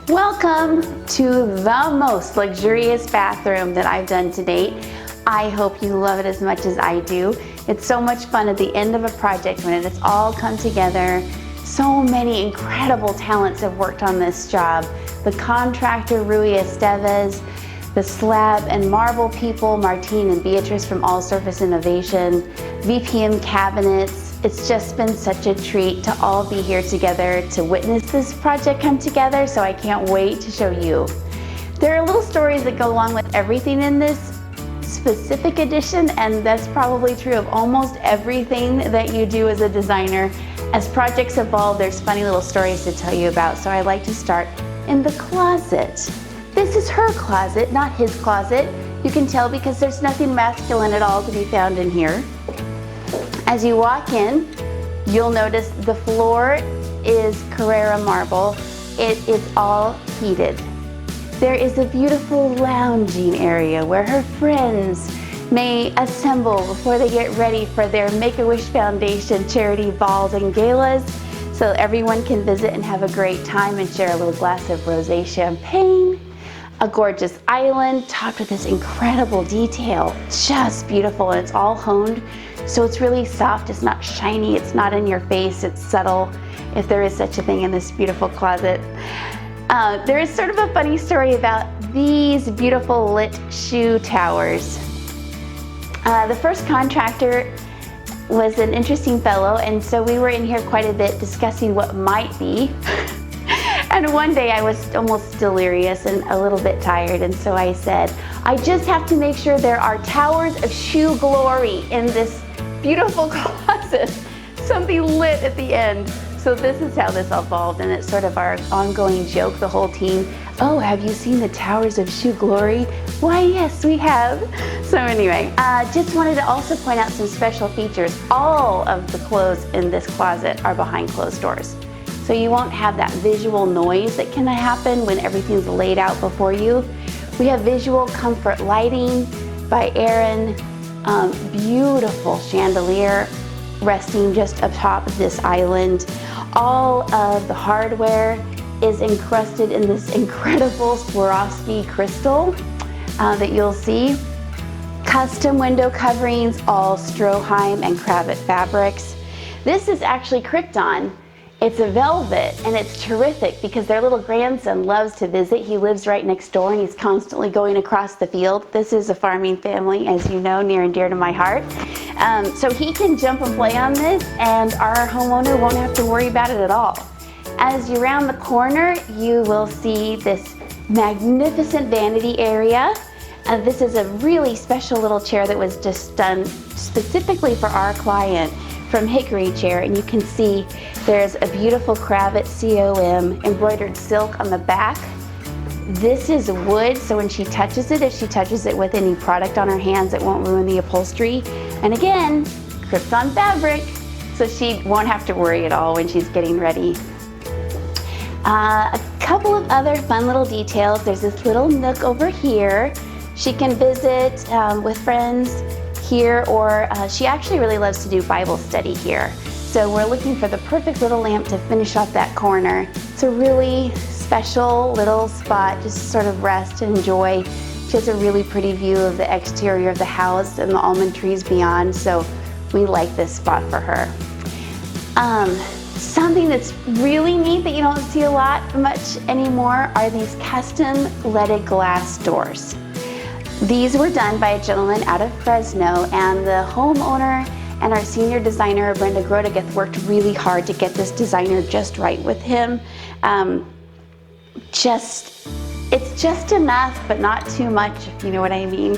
Welcome to the most luxurious bathroom that I've done to date. I hope you love it as much as I do. It's so much fun at the end of a project when it's all come together. So many incredible talents have worked on this job. The contractor, Rui Esteves, the slab and marble people, Martine and Beatrice from All Surface Innovation, VPM Cabinets. It's just been such a treat to all be here together to witness this project come together, so I can't wait to show you. There are little stories that go along with everything in this specific edition, and that's probably true of almost everything that you do as a designer. As projects evolve, there's funny little stories to tell you about, so I like to start in the closet. This is her closet, not his closet. You can tell because there's nothing masculine at all to be found in here. As you walk in, you'll notice the floor is Carrara marble. It is all heated. There is a beautiful lounging area where her friends may assemble before they get ready for their Make-A-Wish Foundation charity balls and galas, so everyone can visit and have a great time and share a little glass of rosé champagne. A gorgeous island topped with this incredible detail, just beautiful, and it's all honed, so it's really soft, it's not shiny, it's not in your face, it's subtle, if there is such a thing in this beautiful closet. There is sort of a funny story about these beautiful lit shoe towers. The first contractor was an interesting fellow, and so we were in here quite a bit discussing what might be. And one day I was almost delirious and a little bit tired, and so I said, I just have to make sure there are towers of shoe glory in this beautiful closet. Something lit at the end. So this is how this evolved, and it's sort of our ongoing joke, the whole team. Oh, have you seen the towers of shoe glory? Why, yes, we have. So anyway, just wanted to also point out some special features. All of the clothes in this closet are behind closed doors. So you won't have that visual noise that can happen when everything's laid out before you. We have visual comfort lighting by Aaron, beautiful chandelier resting just atop of this island. All of the hardware is encrusted in this incredible Swarovski crystal that you'll see. Custom window coverings, all Stroheim and Kravet fabrics. This is actually Krypton. It's a velvet, and it's terrific because their little grandson loves to visit. He lives right next door, and he's constantly going across the field. This is a farming family, as you know, near and dear to my heart. So he can jump and play on this, and our homeowner won't have to worry about it at all. As you round the corner, you will see this magnificent vanity area. This is a really special little chair that was just done specifically for our client from Hickory Chair, and you can see there's a beautiful Kravet COM embroidered silk on the back. This is wood, so when she touches it, if she touches it with any product on her hands, it won't ruin the upholstery. And again, Krypton fabric, so she won't have to worry at all when she's getting ready. A couple of other fun little details. There's this little nook over here. She can visit with friends here, or she actually really loves to do Bible study here. So we're looking for the perfect little lamp to finish off that corner. It's a really special little spot, just sort of rest and enjoy. She has a really pretty view of the exterior of the house and the almond trees beyond, so we like this spot for her. Something that's really neat that you don't see a lot much anymore are these custom leaded glass doors. These were done by a gentleman out of Fresno, and the homeowner and our senior designer, Brenda Grodegeth, worked really hard to get this designer just right with him. It's just enough, but not too much, if you know what I mean.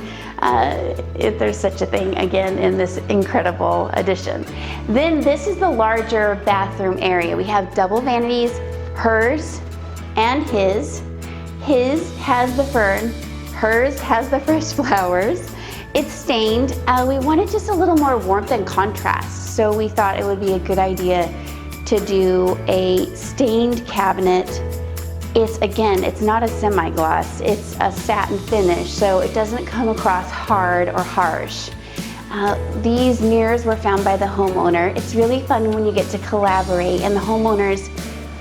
If there's such a thing, again, in this incredible addition. Then this is the larger bathroom area. We have double vanities, hers and his. His has the fern, hers has the fresh flowers. It's stained. We wanted just a little more warmth and contrast, so we thought it would be a good idea to do a stained cabinet. It's not a semi-gloss, it's a satin finish, so it doesn't come across hard or harsh. These mirrors were found by the homeowner. It's really fun when you get to collaborate and the homeowners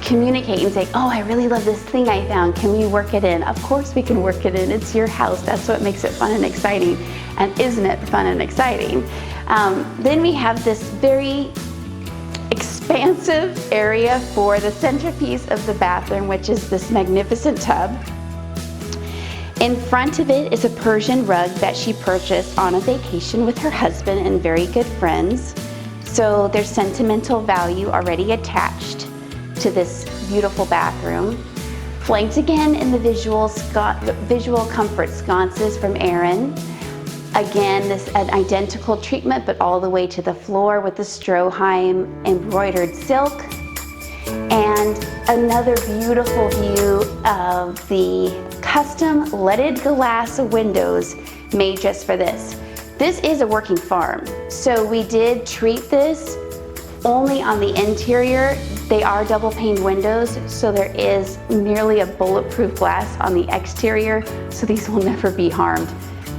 communicate and say, oh, I really love this thing I found. Can we work it in? Of course we can work it in. It's your house. That's what makes it fun and exciting. And isn't it fun and exciting? Then we have this very expansive area for the centerpiece of the bathroom, which is this magnificent tub. In front of it is a Persian rug that she purchased on a vacation with her husband and very good friends. So there's sentimental value already attached to this beautiful bathroom. Flanked again in the visual comfort sconces from Erin. Again, this an identical treatment, but all the way to the floor with the Stroheim embroidered silk. And another beautiful view of the custom leaded glass windows made just for this. This is a working farm, so we did treat this only on the interior. They are double paned windows, so there is nearly a bulletproof glass on the exterior, so these will never be harmed.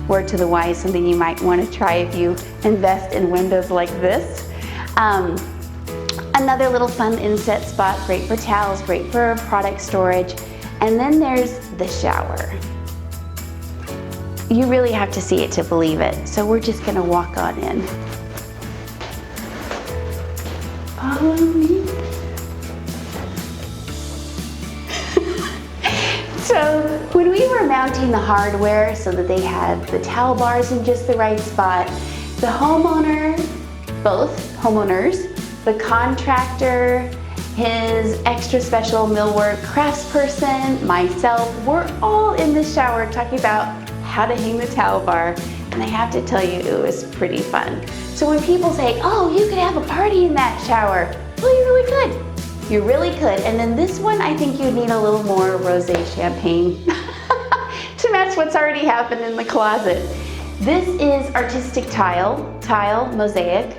Word to the wise, something you might want to try if you invest in windows like this. Another little fun inset spot, great for towels, great for product storage. And then there's the shower. You really have to see it to believe it, so we're just gonna walk on in. Follow me. So when we were mounting the hardware so that they had the towel bars in just the right spot, the homeowner, both homeowners, the contractor, his extra special millwork craftsperson, myself, we're all in the shower talking about how to hang the towel bar, and I have to tell you, it was pretty fun. So when people say, oh, you could have a party in that shower, well, you really could. You really could. And then this one, I think you need a little more rosé champagne to match what's already happened in the closet. This is artistic tile mosaic.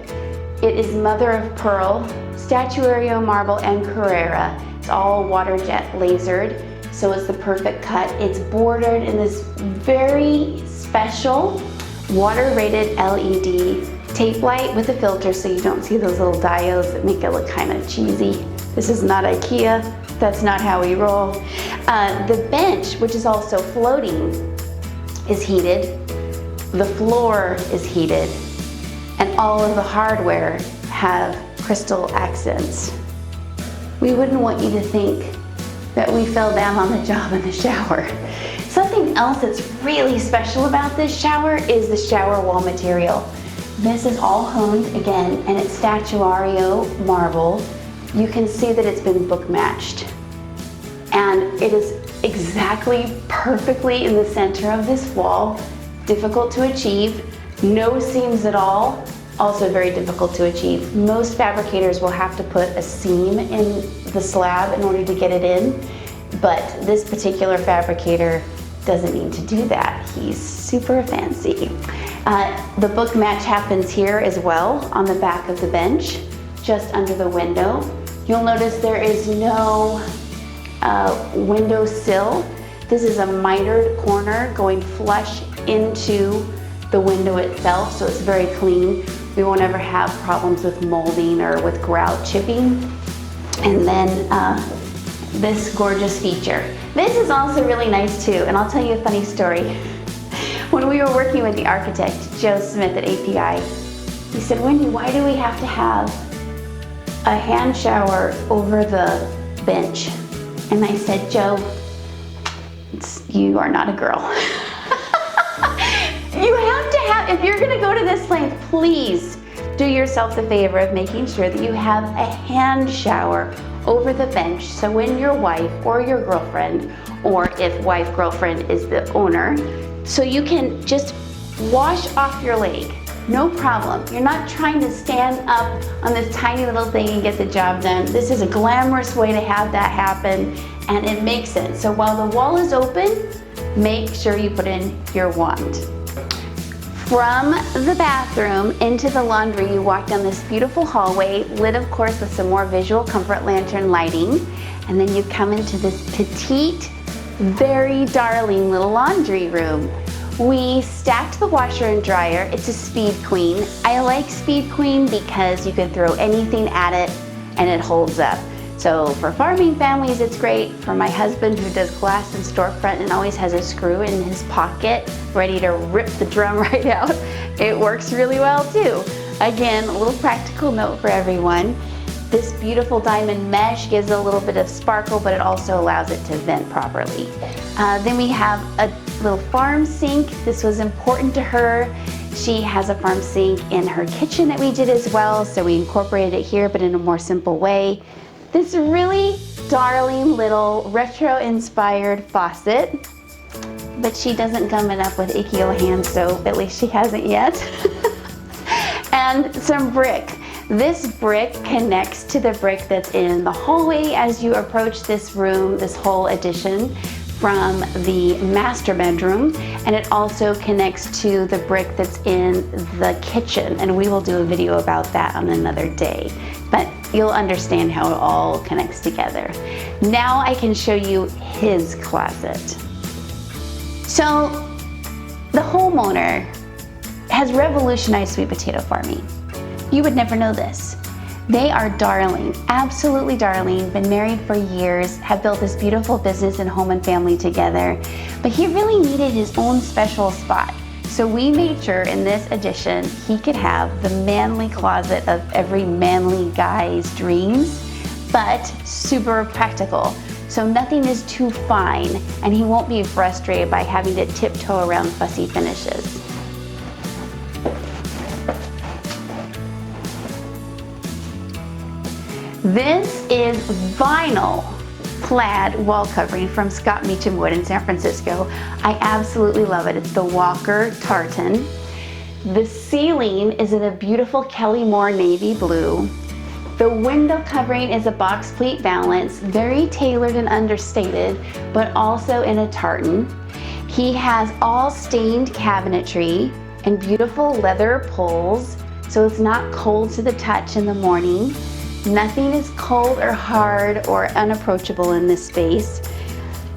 It is mother of pearl, statuario marble, and Carrara. It's all water jet lasered, so it's the perfect cut. It's bordered in this very special water rated LED tape light with a filter so you don't see those little diodes that make it look kind of cheesy. This is not IKEA, that's not how we roll. The bench, which is also floating, is heated. The floor is heated. And all of the hardware have crystal accents. We wouldn't want you to think that we fell down on the job in the shower. Something else that's really special about this shower is the shower wall material. This is all honed again, and it's statuario marble. You can see that it's been book matched. And it is exactly perfectly in the center of this wall. Difficult to achieve, no seams at all, also very difficult to achieve. Most fabricators will have to put a seam in the slab in order to get it in, but this particular fabricator doesn't need to do that. He's super fancy. The book match happens here as well on the back of the bench, just under the window. You'll notice there is no window sill. This is a mitered corner going flush into the window itself, so it's very clean. We won't ever have problems with molding or with grout chipping. And then this gorgeous feature. This is also really nice too, and I'll tell you a funny story. When we were working with the architect, Joe Smith at API, he said, Wendy, why do we have to have a hand shower over the bench? And I said, Joe, you are not a girl. You have to have, if you're gonna go to this length, please do yourself the favor of making sure that you have a hand shower over the bench, so when your wife or your girlfriend, or if wife, girlfriend is the owner, so you can just wash off your leg. No problem. You're not trying to stand up on this tiny little thing and get the job done. This is a glamorous way to have that happen, and it makes sense. So while the wall is open, make sure you put in your wand. From the bathroom into the laundry, you walk down this beautiful hallway, lit of course with some more visual comfort lantern lighting, and then you come into this petite, very darling little laundry room. We stacked the washer and dryer. It's a Speed Queen. I like Speed Queen because you can throw anything at it and it holds up. So for farming families, it's great. For my husband who does glass and storefront and always has a screw in his pocket ready to rip the drum right out, it works really well too. Again, a little practical note for everyone. This beautiful diamond mesh gives a little bit of sparkle, but it also allows it to vent properly. Then we have a little farm sink. This was important to her. She has a farm sink in her kitchen that we did as well, so we incorporated it here, but in a more simple way. This really darling little retro-inspired faucet, but she doesn't gum it up with icky old hand soap, at least she hasn't yet. And some brick. This brick connects to the brick that's in the hallway as you approach this room, this whole addition from the master bedroom, and it also connects to the brick that's in the kitchen, and we will do a video about that on another day, but you'll understand how it all connects together. Now I can show you his closet. So the homeowner has revolutionized sweet potato farming. You would never know this. They are darling, absolutely darling, been married for years, have built this beautiful business and home and family together, but he really needed his own special spot. So we made sure in this addition he could have the manly closet of every manly guy's dreams, but super practical. So nothing is too fine and he won't be frustrated by having to tiptoe around fussy finishes. This is vinyl plaid wall covering from Scott Meacham Wood in San Francisco. I absolutely love it. It's the Walker Tartan. The ceiling is in a beautiful Kelly Moore navy blue. The window covering is a box pleat valance, very tailored and understated, but also in a tartan. He has all stained cabinetry and beautiful leather pulls, so it's not cold to the touch in the morning. Nothing is cold or hard or unapproachable in this space.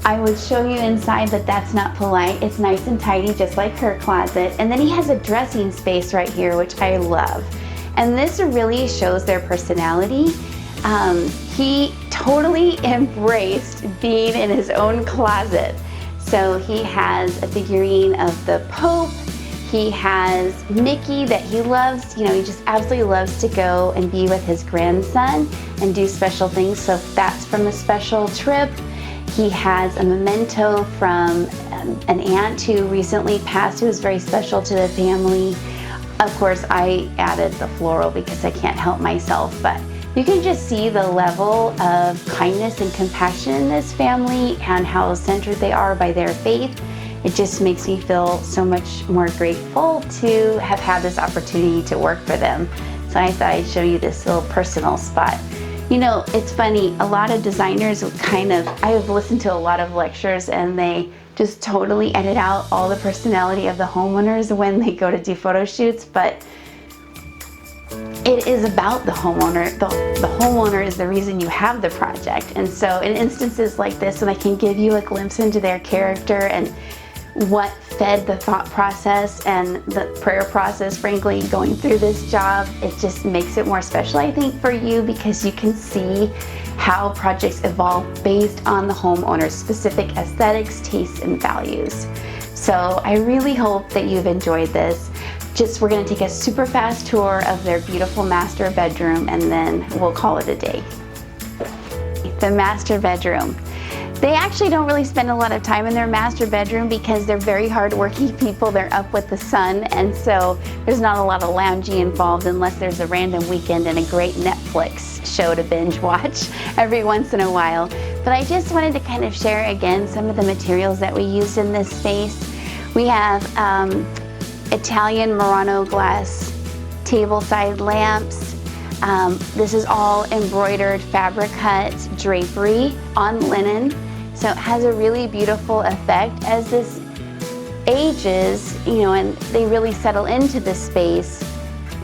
I would show you inside, but that's not polite. It's nice and tidy, just like her closet. And then he has a dressing space right here, which I love. And this really shows their personality. He totally embraced being in his own closet. So he has a figurine of the Pope. He has Mickey that he loves, you know, he just absolutely loves to go and be with his grandson and do special things. So that's from a special trip. He has a memento from an aunt who recently passed, who was very special to the family. Of course, I added the floral because I can't help myself, but you can just see the level of kindness and compassion in this family and how centered they are by their faith. It just makes me feel so much more grateful to have had this opportunity to work for them. So I thought I'd show you this little personal spot. You know, it's funny, a lot of designers I have listened to a lot of lectures and they just totally edit out all the personality of the homeowners when they go to do photo shoots, but it is about the homeowner. The homeowner is the reason you have the project. And so in instances like this, when I can give you a glimpse into their character and what fed the thought process and the prayer process, frankly, going through this job, it just makes it more special, I think, for you, because you can see how projects evolve based on the homeowner's specific aesthetics, tastes, and values. So I really hope that you've enjoyed this. We're gonna take a super fast tour of their beautiful master bedroom and then we'll call it a day. The master bedroom. They actually don't really spend a lot of time in their master bedroom because they're very hardworking people. They're up with the sun, and so there's not a lot of lounging involved unless there's a random weekend and a great Netflix show to binge watch every once in a while. But I just wanted to kind of share again some of the materials that we used in this space. We have Italian Murano glass table-side lamps. This is all embroidered fabric cut drapery on linen. So it has a really beautiful effect as this ages, you know, and they really settle into this space.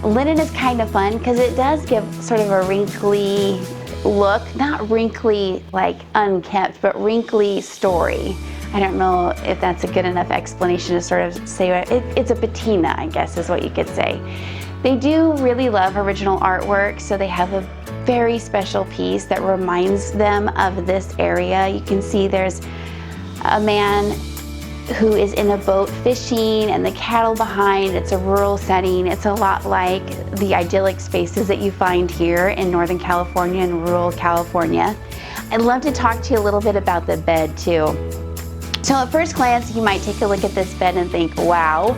Linen is kind of fun because it does give sort of a wrinkly look, not wrinkly like unkept, but wrinkly story. I don't know if that's a good enough explanation to sort of say it's a patina, I guess is what you could say. They do really love original artwork, so they have a very special piece that reminds them of this area. You can see there's a man who is in a boat fishing and the cattle behind. It's a rural setting. It's a lot like the idyllic spaces that you find here in Northern California and rural California. I'd love to talk to you a little bit about the bed too. So at first glance, you might take a look at this bed and think, wow,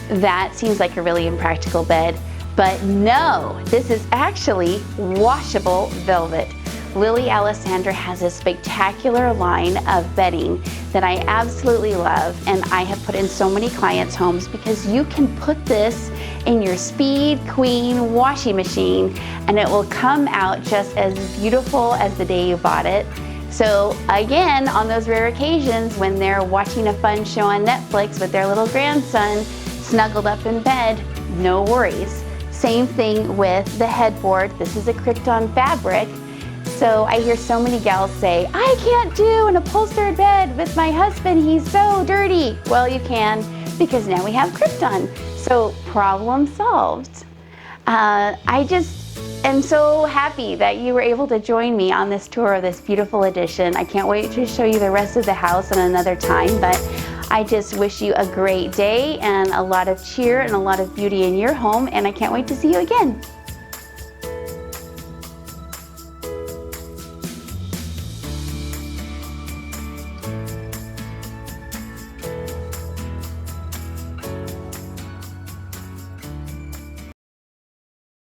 that seems like a really impractical bed. But no, this is actually washable velvet. Lily Alessandra has a spectacular line of bedding that I absolutely love, and I have put in so many clients' homes because you can put this in your Speed Queen washing machine and it will come out just as beautiful as the day you bought it. So again, on those rare occasions when they're watching a fun show on Netflix with their little grandson snuggled up in bed, no worries. Same thing with the headboard. This is a Krypton fabric. So I hear so many gals say, I can't do an upholstered bed with my husband, he's so dirty. Well, you can, because now we have Krypton. So problem solved. I just am so happy that you were able to join me on this tour of this beautiful addition. I can't wait to show you the rest of the house at another time, but I just wish you a great day and a lot of cheer and a lot of beauty in your home, and I can't wait to see you again.